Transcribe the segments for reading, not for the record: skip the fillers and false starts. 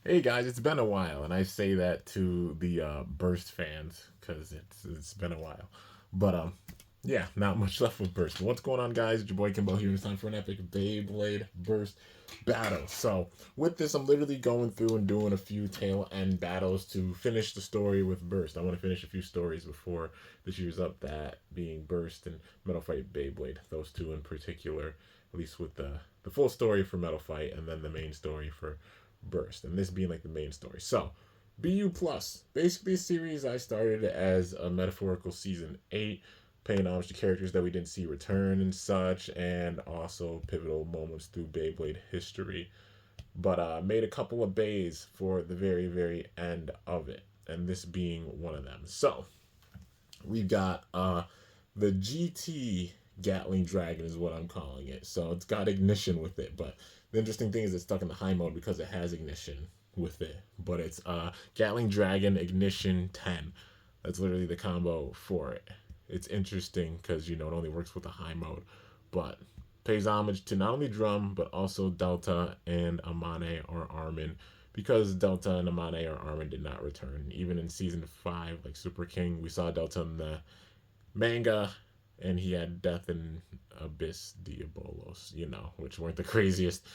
Hey guys, it's been a while, and I say that to the Burst fans because it's been a while. But yeah, not much left with Burst. But what's going on, guys? It's your boy Kimbo here. It's time for an epic Beyblade Burst battle. So with this, I'm literally going through and doing a few tail end battles to finish the story with Burst. I want to finish a few stories before this year's up. That being Burst and Metal Fight Beyblade. Those two in particular, at least with the full story for Metal Fight, and then the main story for Burst, and this being like the main story. So, BU Plus, basically a series I started as a metaphorical season 8, paying homage to characters that we didn't see return and such, and also pivotal moments through Beyblade history. But made a couple of Beys for the very, very end of it, and this being one of them. So, we've got the GT Gatling Dragon is what I'm calling it. So it's got ignition with it, but the interesting thing is it's stuck in the high mode because it has ignition with it. But it's Gatling Dragon Ignition 10. That's literally the combo for it. It's interesting because it only works with the high mode, but pays homage to not only Drum but also Delta and Amane or Armin, because Delta and Amane or Armin did not return. Even in season 5, like Super King, we saw Delta in the manga, and he had Death and Abyss Diabolos, which weren't the craziest.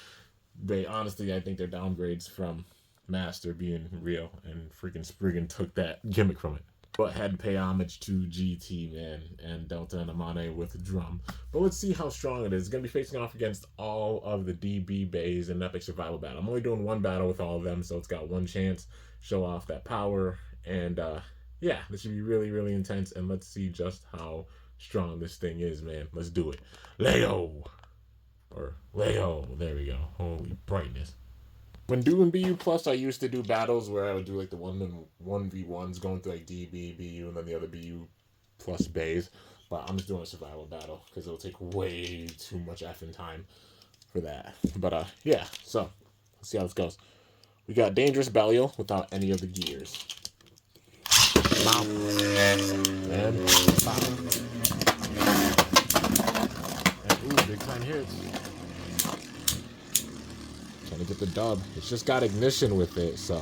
They honestly, I think they're downgrades from Master being real, and freaking Spriggan took that gimmick from it. But had to pay homage to GT, man, and Delta and Amane with Drum. But let's see how strong it is. It's going to be facing off against all of the DB Beys in Epic Survival Battle. I'm only doing one battle with all of them, so it's got one chance. Show off that power, and yeah, this should be really, really intense, and let's see just how strong this thing is, man. Let's do it. Leo! Or Leo. There we go. Holy brightness. When doing BU Plus, I used to do battles where I would do like the 1v1s going through like DB, BU, and then the other BU Plus Beys. But I'm just doing a survival battle because it'll take way too much effing time for that. But yeah, so let's see how this goes. We got Dangerous Belial without any of the gears. Bow. And bow. And ooh, big time hits. Trying to get the dub. It's just got ignition with it, so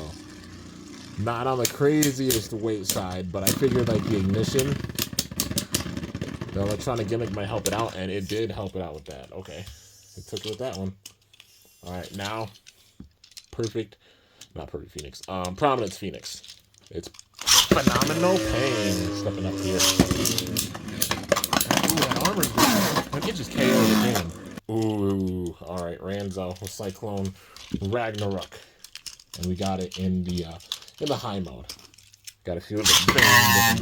not on the craziest weight side, but I figured like the ignition, the electronic gimmick might help it out, and it did help it out with that. Okay, it took it with that one. All right, now not perfect Phoenix. Prominence Phoenix. It's phenomenal pain stepping up here. Ooh, that armor's good. I can just KO the game. Ooh, all right, Ranzo with Cyclone Ragnarok, and we got it in the high mode. Got a few of the different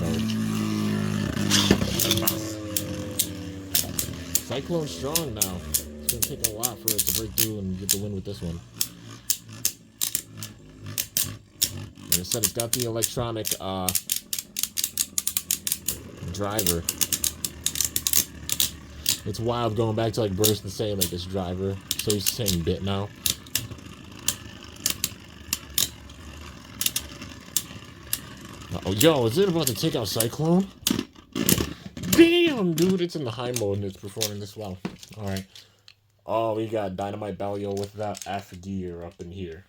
modes. Cyclone's strong now. It's gonna take a lot for it to break through and get the win with this one. Like I said, it's got the electronic driver. It's wild going back to like Burst and saying like this driver. So he's saying bit now. Oh, yo, is it about to take out Cyclone? Damn, dude, it's in the high mode and it's performing this well. All right. Oh, we got Dynamite Belial with that F gear up in here.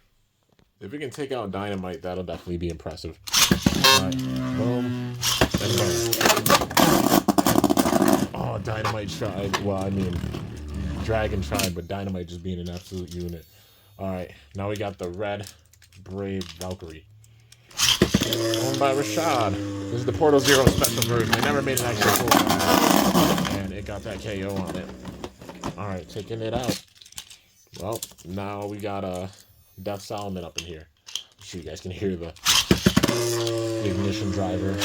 If we can take out Dynamite, that'll definitely be impressive. All right, boom, and boom. Oh, Dynamite tried. Well, I mean, Dragon tried, but Dynamite just being an absolute unit. All right, now we got the Red Brave Valkyrie. Owned by Rashad. This is the Portal Zero special version. They never made an actual full, and it got that KO on it. All right, taking it out. Well, now we got a Death Solomon up in here. I'm sure you guys can hear the ignition driver.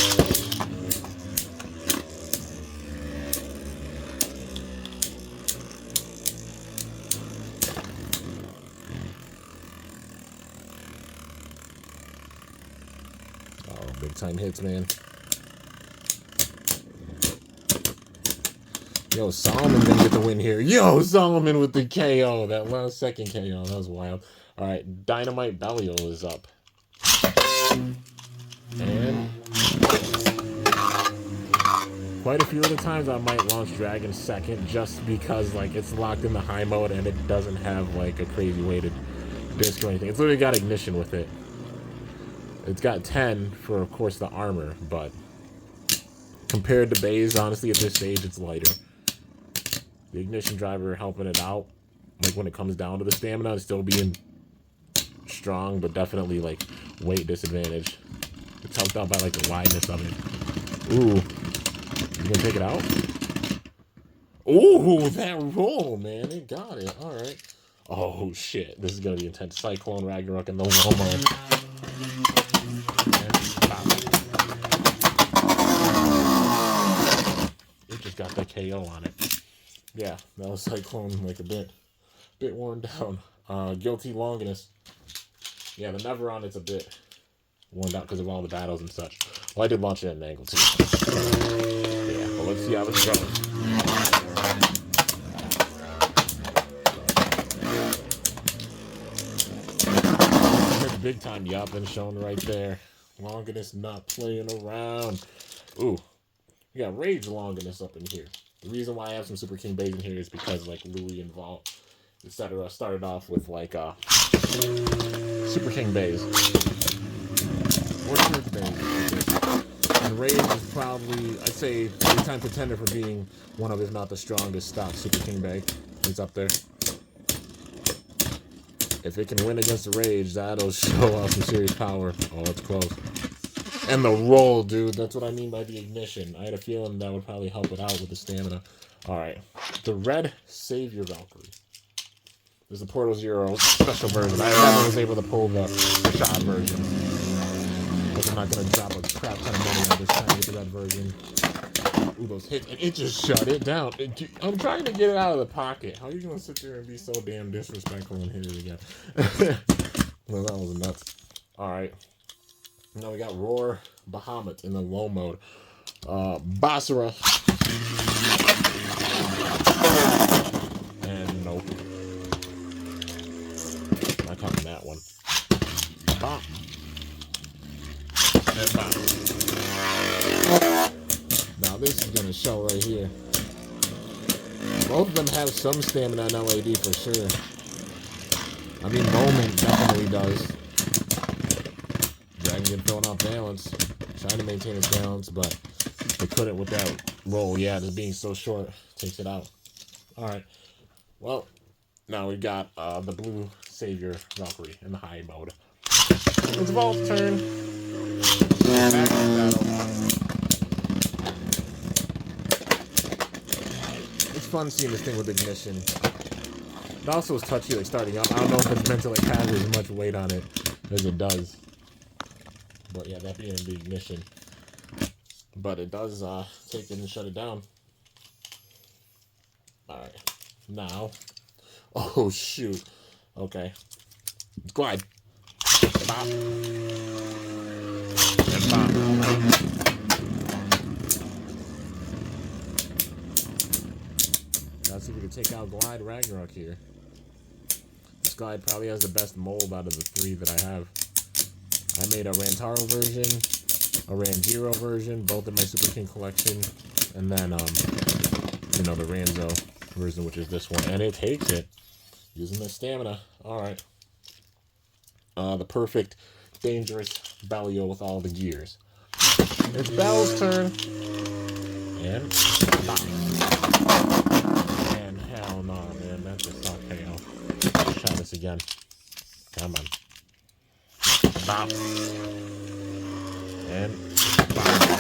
Oh, big time hits, man. Yo, Solomon gonna get the win here. Yo, Solomon with the KO. That last second KO. That was wild. All right, Dynamite Belial is up. And quite a few of the times I might launch Dragon second just because like it's locked in the high mode and it doesn't have like a crazy way to disc or anything. It's literally got ignition with it. It's got 10 for, of course, the armor, but compared to Beys, honestly, at this stage, it's lighter. The ignition driver helping it out. Like, when it comes down to the stamina, it's still being strong, but definitely, like, weight disadvantage. It's helped out by, like, the wideness of it. Ooh. You gonna take it out? Ooh, that roll, man. It got it. All right. Oh, shit. This is gonna be intense. Cyclone, Ragnarok, and the Lomo. It just got the KO on it. Yeah, that was Cyclone, like, a bit worn down. Guilty Longinus. Yeah, the Never on it's a bit worn down because of all the battles and such. Well, I did launch it at an angle too. Yeah, but let's see how this goes. Big time yapping shown right there. Longinus not playing around. Ooh, we got Rage Longinus up in here. The reason why I have some Super King Beys in here is because like Louis and Vault, etc. started off with like Super King Beys. Or Church Beys. And Rage is probably, I'd say, three-time contender for being one of, if not the strongest stock Super King Bey. He's up there. If it can win against the Rage, that'll show off some serious power. Oh, it's close. And the roll, dude. That's what I mean by the ignition. I had a feeling that would probably help it out with the stamina. Alright. The Red Savior Valkyrie. There's the Portal Zero special version. I never was able to pull the shot version. But I'm not going to drop a crap ton of money on this trying to get the red version. Ooh, those hits. And it just shut it down. I'm trying to get it out of the pocket. How are you going to sit there and be so damn disrespectful and hit it again? Well, that was nuts. Alright. Now we got Roar Bahamut in the low mode. Basara. And nope. Not counting that one. Bop. And bop. Now this is going to show right here. Both of them have some stamina on LAD for sure. I mean, Moment definitely does. Dragon getting thrown off balance. Trying to maintain his balance, but they couldn't with that roll. Yeah, just being so short takes it out. Alright. Well, now we got the Blue Savior Valkyrie in the high mode. It's Vault's turn. Back in battle. It's fun seeing this thing with ignition. It also is touchy, like starting up. I don't know if it's meant to like have as much weight on it as it does. But yeah, that being the ignition. But it does take it and shut it down. Alright. Now. Oh shoot. Okay. Glide. Bop. And bop. Let's see if we can take out Glide Ragnarok here. This Glide probably has the best mold out of the three that I have. I made a Rantaro version, a Ranjiro version, both in my Super King collection, and then, you know, the Ranzo version, which is this one, and it takes it, using the stamina. Alright. The perfect, dangerous Bellio with all the gears. It's Bell's turn, and stop. And hell no, man, that's just not KO. Let's try this again. Come on. Bop. And bop.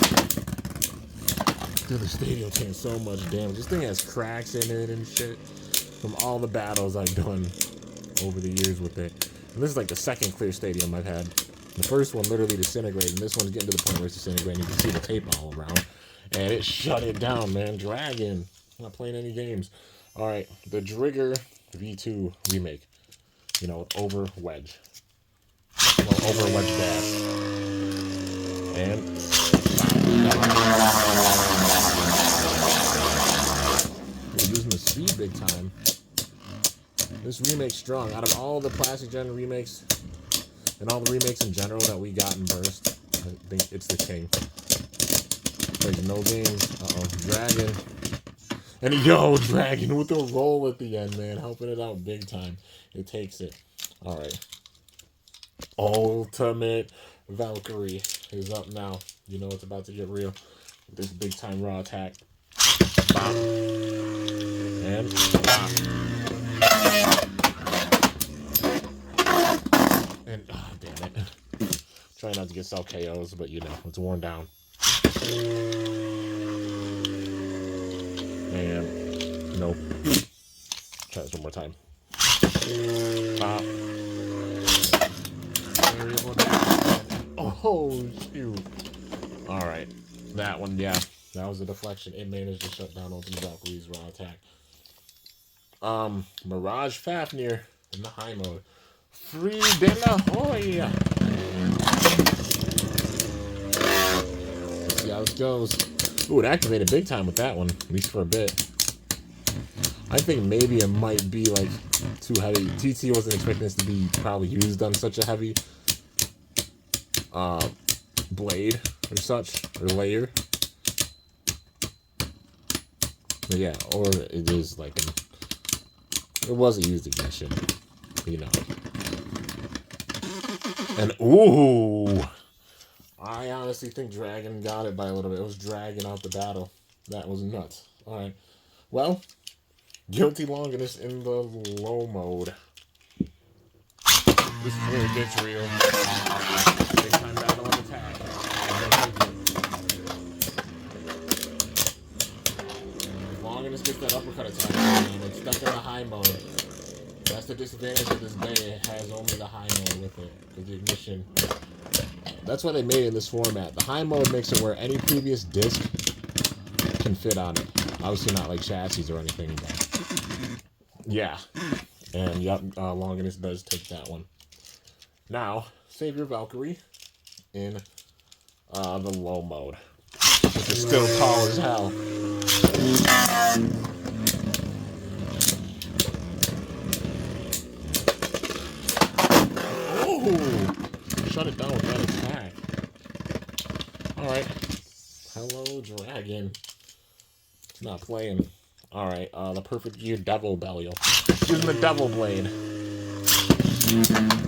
Dude, the stadium taking so much damage. This thing has cracks in it and shit from all the battles I've done over the years with it. And this is like the second clear stadium I've had. The first one literally disintegrated, and this one's getting to the point where it's disintegrating. You can see the tape all around. And it shut it down, man. Dragon. I'm not playing any games. Alright, the Drigger V2 remake. You know, over Wedge. Well, over Wedge Dash. And we're using the speed big time. This remake's strong. Out of all the Classic Gen remakes, and all the remakes in general that we got in Burst, I think it's the king. There's no games. Uh-oh. Dragon. And yo, Dragon with the roll at the end, man. Helping it out big time. It takes it. All right. Ultimate Valkyrie is up now. You know it's about to get real. This big time raw attack. Bop. And bop. And damn it. Try not to get self KOs, but you know, it's worn down. And nope. Try this one more time. Pop. Oh shoot. Alright. That one, yeah. That was a deflection. It managed to shut down Ultimate Valkyrie's raw attack. Mirage Fafnir in the high mode. Free de la Hoya. Let's see how this goes. Ooh, it activated big time with that one, at least for a bit. I think maybe it might be like too heavy. TT wasn't expecting this to be probably used on such a heavy blade or such, or layer. But yeah, or it is like it wasn't used against him, you know. And ooh, I honestly think Dragon got it by a little bit. It was dragging out the battle. That was nuts. All right, well, Guilty Longinus in the low mode. This is where it gets real. Big time battle on attack. Longinus gets that uppercut attack, and it's stuck in the high mode. That's the disadvantage of this Bey. It has only the high mode with it, with the ignition. That's why they made it in this format. The high mode makes it where any previous disc can fit on it. Obviously not like chassis or anything, but yeah. And yep, Longinus does take that one. Now, save your Valkyrie in the low mode, which is still tall as hell. Oh! Shut it down with that attack. Alright. Hello, Dragon. It's not playing. Alright, the Perfect Gear Devil Belial. Using the Devil Blade.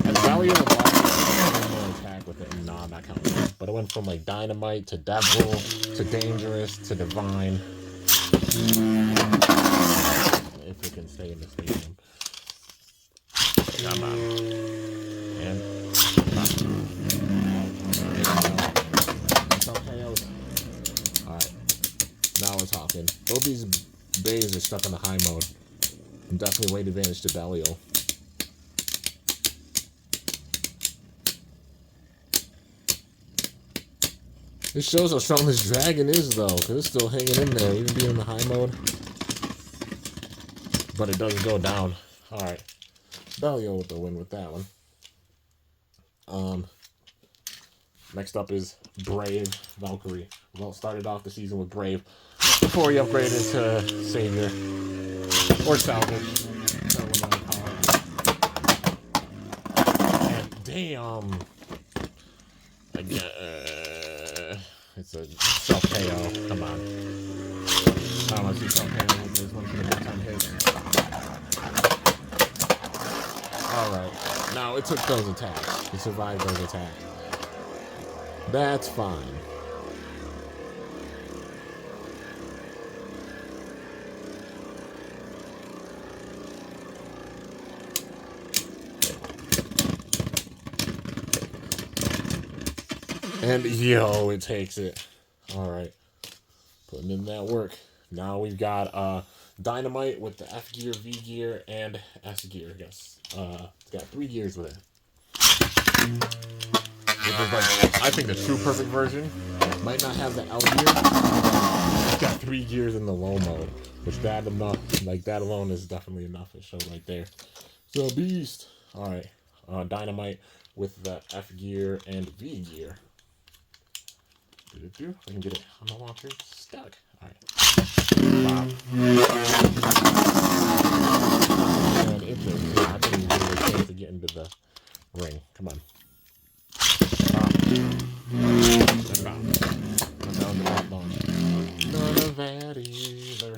And Belial was attack with it. Nah, not counting. But it went from like Dynamite to Devil to Dangerous to Divine. If it can stay in the stadium. Come on. And alright. Now we're talking. Both these Beys are stuck on the high mode. Definitely weight advantage to Belial. This shows how strong this dragon is, though, because it's still hanging in there, even being in the high mode. But it doesn't go down. Alright. Belial with the win with that one. Next up is Brave Valkyrie. Well, started off the season with Brave before he upgraded to Savior. Or Salvage. And damn. It's a self-KO. Come on. I don't want to see self-KO with this one for the big-time hits. Alright. Now, it took those attacks. He survived those attacks. That's fine. And yo, it takes it. Alright. Putting in that work. Now we've got Dynamite with the F gear, V gear, and S gear, I guess. It's got 3 gears with it. Which is like, I think the true perfect version might not have the L gear. It's got 3 gears in the low mode. Which that enough, like that alone is definitely enough to show right there. So beast. Alright. Dynamite with the F gear and V gear. I can get it on the launcher. Stuck. Alright. Wow. And it's okay. I didn't even give it a chance to get into the ring. Come on. Down the right launch. None of that either.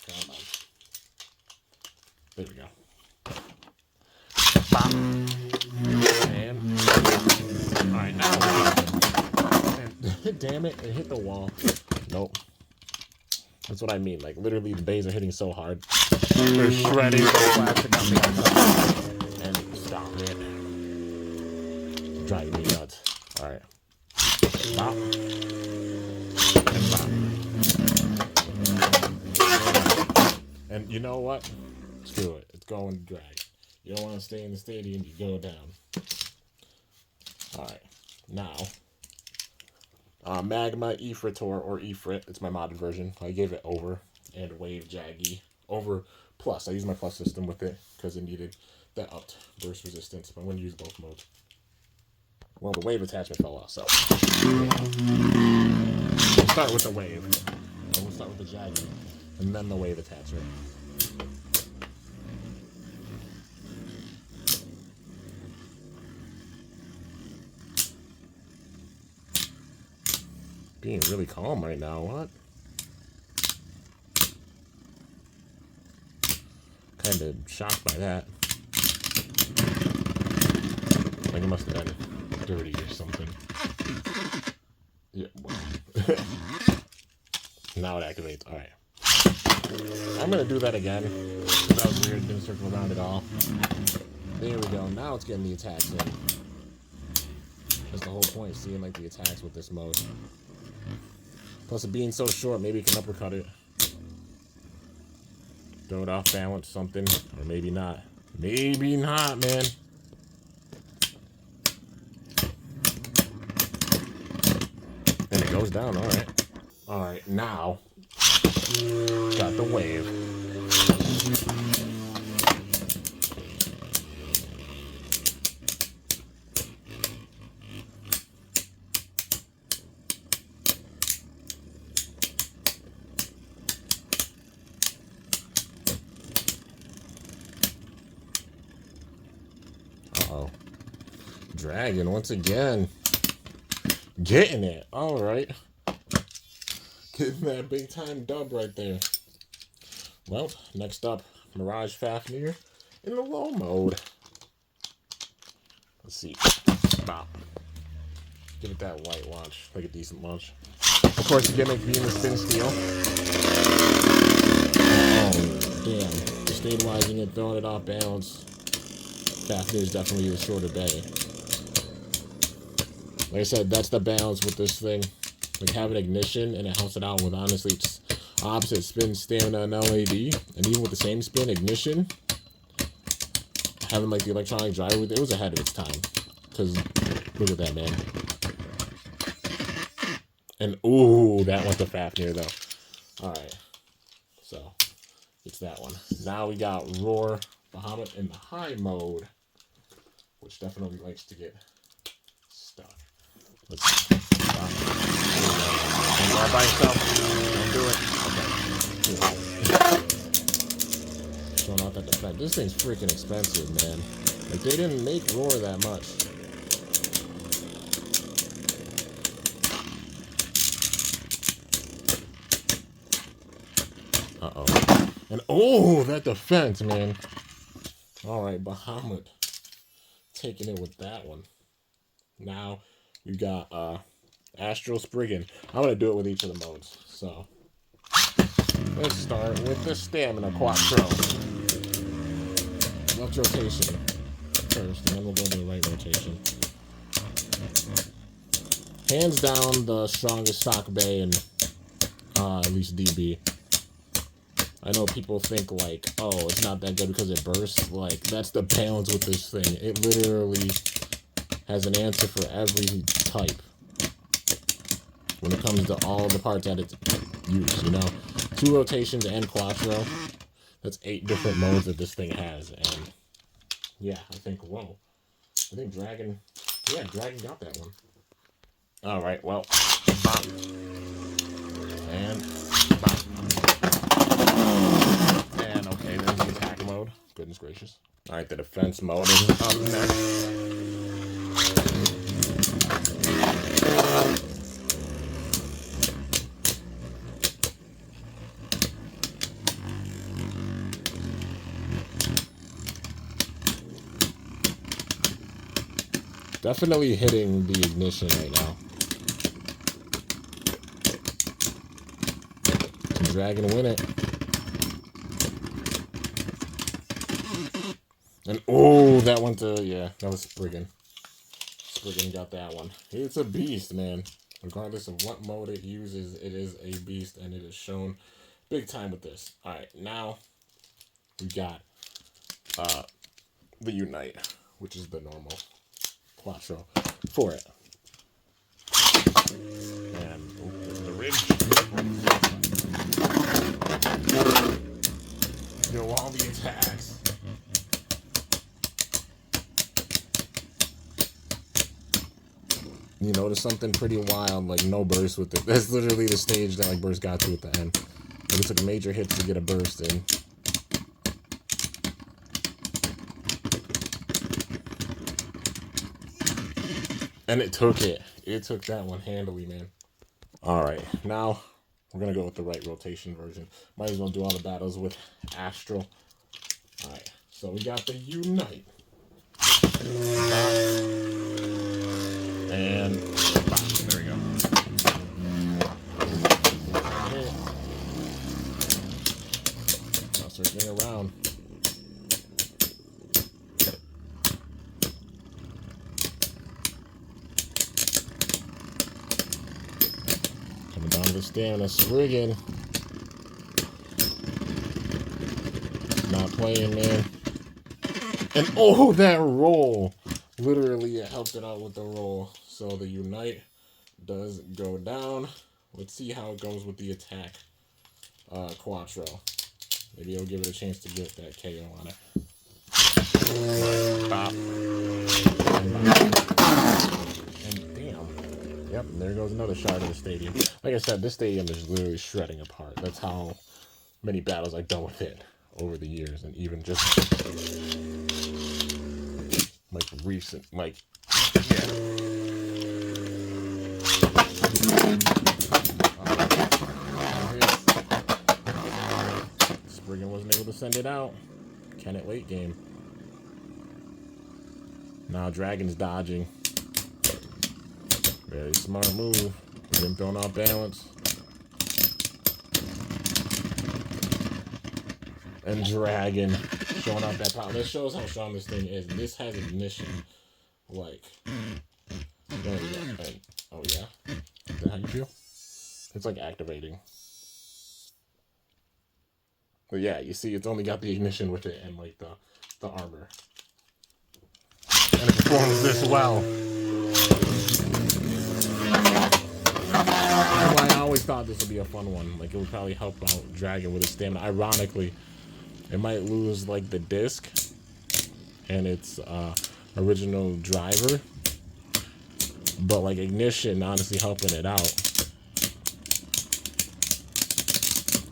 Come on. There we go. And alright, now damn it, it hit the wall. Nope. That's what I mean. Like literally the bays are hitting so hard. They're shredding the plastic on the outside. And stop it. Driving me nuts. Alright. Stop. And stop. And you know what? Screw it. It's going to drag. You don't want to stay in the stadium, you go down. Alright. Now, Magma Ifritor or Ifrit. It's my modded version. I gave it over and Wave Jaggy. Over plus. I used my plus system with it because it needed that upped burst resistance. But I'm going to use both modes. Well, the wave attachment fell off, so. We'll start with the wave. We'll start with the Jaggy. And then the wave attachment. Being really calm right now, what? Kind of shocked by that. Like it must have been dirty or something. Yeah, well. Now it activates. Alright. I'm gonna do that again. That was weird, didn't circle around at all. There we go. Now it's getting the attacks in. That's the whole point, seeing like the attacks with this mode. Plus it being so short, maybe you can uppercut it. Throw it off balance, something. Or maybe not. Maybe not, man. And it goes down, alright. Alright, now. Got the wave. Uh-oh. Dragon once again. Getting it. Alright. Getting that big time dub right there. Well, next up, Mirage Fafnir in the low mode. Let's see. Stop. Give it that white launch. Like a decent launch. Of course, the gimmick being the spin steel. Oh, damn. Stabilizing it, throwing it off balance. Fafnir is definitely the shorter bay. Like I said, that's the balance with this thing. Like having ignition and it helps it out with honestly it's opposite spin, stamina, and LAD. And even with the same spin, ignition, having like the electronic drive with it was ahead of its time. Because look at that, man. And ooh, that went to Fafnir though. Alright. So it's that one. Now we got Roar Bahamut in the high mode. Which definitely likes to get stuck. Let's see. Stop. And all by yourself. Don't do it. Okay. Showing off that defense. This thing's freaking expensive, man. Like, they didn't make Roar that much. Uh-oh. And, oh, that defense, man. Alright, Bahamut. Taking it with that one. Now, we got, Astral Spriggan. I'm going to do it with each of the modes. So, let's start with the Stamina Quattro. Left rotation first, and then we'll go to the right rotation. Hands down, the strongest stock bay in at least DB. I know people think like, oh, it's not that good because it bursts. Like, that's the balance with this thing. It literally has an answer for every type when it comes to all the parts that it's used, you know? 2 rotations and Quattro. That's 8 different modes that this thing has. And yeah, I think, whoa. I think Dragon, yeah, Dragon got that one. Alright, well, bop. And bop. And okay, there's the attack mode. Goodness gracious. Alright, the defense mode is up next. Definitely hitting the ignition right now. Dragon win it. And oh, that went to, yeah, that was Spriggan. Spriggan got that one. It's a beast, man. Regardless of what mode it uses, it is a beast, and it is shown big time with this. Alright, now we got the Unite, which is the normal Quattro for it. And there's the ridge. Yo, all the attacks. You notice something pretty wild, like no burst with it. That's literally the stage that like burst got to at the end. But it took major hits to get a burst in. And it took it. It took that one handily, man. Alright, now we're going to go with the right rotation version. Might as well do all the battles with Astral. Alright, so we got the Unite. And there we go. Now circling around. Coming down to the stamina, Spriggan. Not playing, man. And oh, that roll! Literally, it helped it out with the roll. So the Unite does go down. Let's see how it goes with the attack. Quattro. Maybe it'll give it a chance to get that KO on it. Stop. And damn. Yep, and there goes another shard of the stadium. Like I said, this stadium is literally shredding apart. That's how many battles I've done with it over the years. And even just like recent, like, yeah. Spriggan wasn't able to send it out. Can it late game? Now Dragon's dodging. Very smart move. Him throwing off balance. And Dragon showing off that power. This shows how strong this thing is. This has ignition. Like, there you go. And, oh yeah? Is that how you feel? It's like activating. But yeah, you see, it's only got the ignition with it and like the armor. And it performs this well. That's why I always thought this would be a fun one. Like, it would probably help out Dragon with his stamina. Ironically, it might lose like the disc and its original driver, but like ignition honestly helping it out.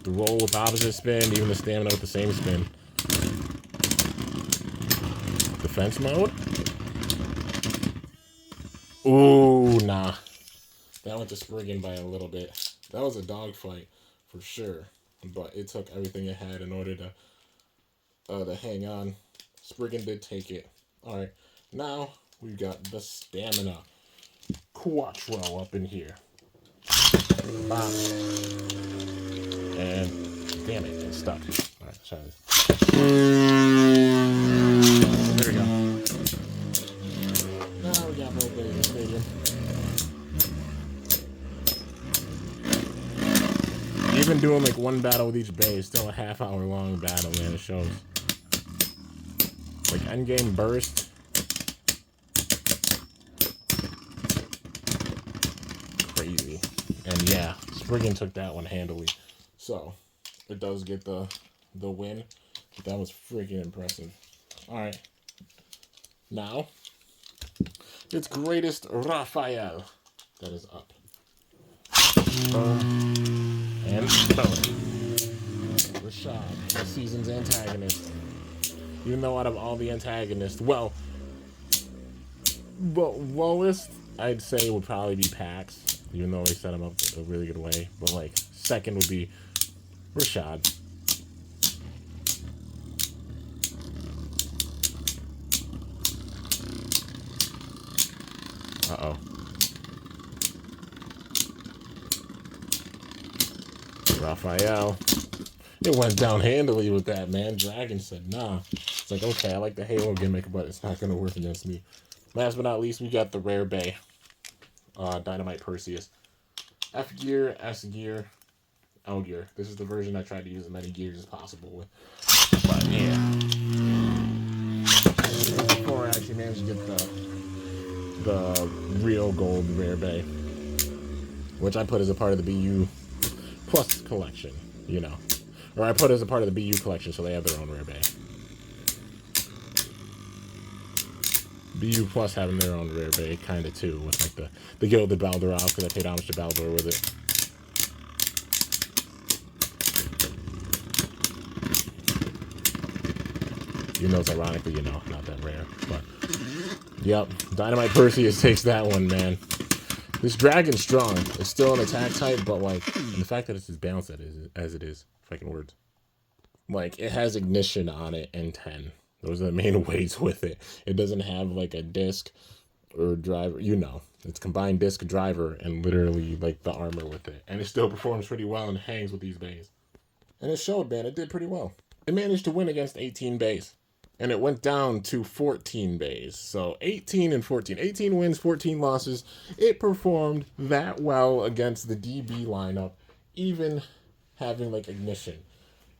The roll with opposite spin, even the stamina with the same spin. Defense mode. Ooh, nah. That went to Spriggan by a little bit. That was a dogfight for sure, but it took everything it had in order to hang on. Spriggan did take it. All right, now we've got the stamina Quattro up in here. Bam. And damn it, it's stuck. All right, let's try this. There we go. Now we got Beys in the stadium. Even doing like one battle with each Beys, still a half-hour long battle, man. It shows. Like endgame burst. Crazy. And yeah, Spriggan took that one handily. So it does get the win. But that was freaking impressive. Alright. Now it's greatest Raphael that is up. And boom. Rashad, the season's antagonist. Even though out of all the antagonists, well, lowest I'd say would probably be Pax, even though they set him up a really good way. But like second would be Rashad. Uh-oh. Raphael. It went down handily with that, man. Dragon said, nah. It's like, okay, I like the Halo gimmick, but it's not going to work against me. Last but not least, we got the rare Bey. Dynamite Perseus. F gear, S gear, L gear. This is the version I tried to use as many gears as possible with. But yeah. Before I actually managed to get the real gold rare Bey, which I put as a part of the BU Plus collection, you know. Or I put as a part of the BU collection, so they have their own rare Bey. BU Plus having their own rare Bey, kind of too, with like the Gilded Baldoral, because I paid homage to Baldur with it. Even though it's ironically, you know, not that rare. But, yep, Dynamite Perseus takes that one, man. This dragon's strong. It's still an attack type, but, like, and the fact that it's as balanced as it is, fucking words. Like, it has ignition on it and 10. Those are the main weights with it. It doesn't have, like, a disc or driver, you know. It's combined disc, driver, and literally, like, the armor with it. And it still performs pretty well and hangs with these Beys. And it showed, man. It did pretty well. It managed to win against 18 Beys. And it went down to 14 Beys. So 18 and 14. 18 wins, 14 losses. It performed that well against the DB lineup, even having, like, ignition.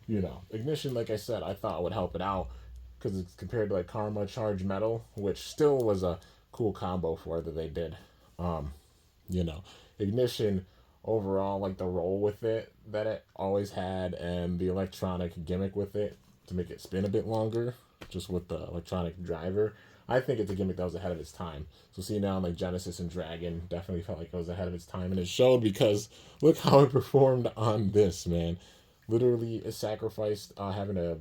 You know, ignition, like I said, I thought would help it out because it's compared to, like, Karma, Charge, Metal, which still was a cool combo for it that they did. You know, ignition overall, like the roll with it that it always had and the electronic gimmick with it to make it spin a bit longer, just with the electronic driver. I think it's a gimmick that was ahead of its time. So see now, like Genesis and Dragon definitely felt like it was ahead of its time, and it showed because look how it performed on this, man. Literally, it sacrificed having a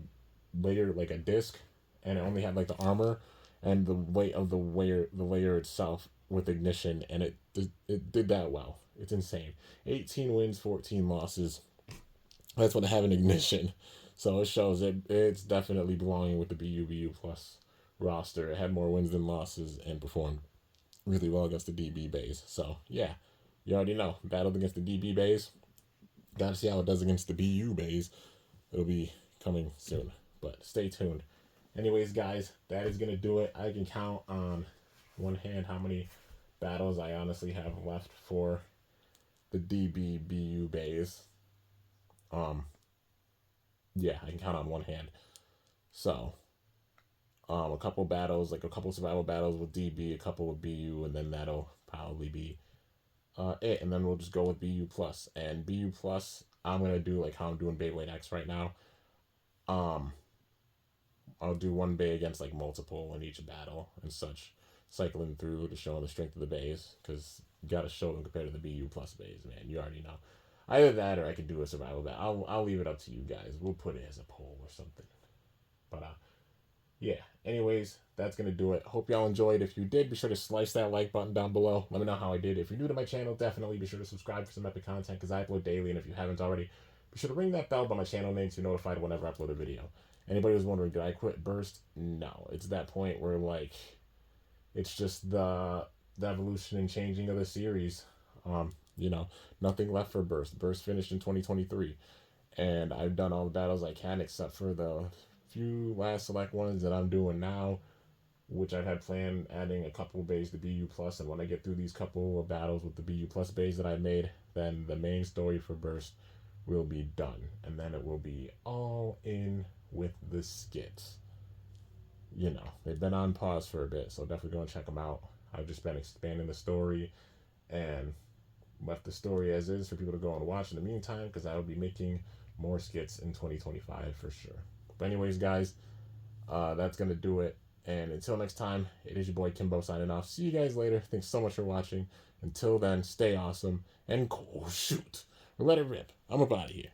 layer, like a disc, and it only had like the armor and the weight of the layer itself with ignition, and it did that well. It's insane. 18 wins, 14 losses. That's what having ignition. So it shows it's definitely belonging with the BU Plus roster. It had more wins than losses and performed really well against the DB Beys. So yeah, you already know. Battled against the DB Beys. Gotta see how it does against the BU Beys. It'll be coming soon. But stay tuned. Anyways, guys, that is gonna do it. I can count on one hand how many battles I honestly have left for the DB BU Beys. Yeah, I can count on one hand. So, a couple battles, like a couple survival battles with DB, a couple with BU, and then that'll probably be it. And then we'll just go with BU Plus. And BU Plus, I'm gonna do like how I'm doing Beyblade X right now. I'll do one Bey against like multiple in each battle and such, cycling through to show the strength of the Beys, because you gotta show them compared to the BU Plus Beys, man. You already know. Either that or I could do a survival battle. I'll leave it up to you guys. We'll put it as a poll or something. But yeah. Anyways, that's gonna do it. Hope y'all enjoyed. If you did, be sure to slice that like button down below. Let me know how I did. If you're new to my channel, definitely be sure to subscribe for some epic content because I upload daily. And if you haven't already, be sure to ring that bell by my channel name to be notified whenever I upload a video. Anybody who's wondering, did I quit Burst? No. It's that point where like it's just the evolution and changing of the series. You know, nothing left for Burst. Burst finished in 2023. And I've done all the battles I can except for the few last select ones that I'm doing now, which I've had planned adding a couple of Beys to BU Plus. And when I get through these couple of battles with the BU Plus Beys that I made, then the main story for Burst will be done. And then it will be all in with the skits. You know, they've been on pause for a bit, so definitely go and check them out. I've just been expanding the story and left the story as is for people to go and watch in the meantime, because I will be making more skits in 2025 for sure. But anyways, guys, that's going to do it. And until next time, it is your boy Kimbo signing off. See you guys later. Thanks so much for watching. Until then, stay awesome and cool. Shoot. Or let it rip. I'm up out of here.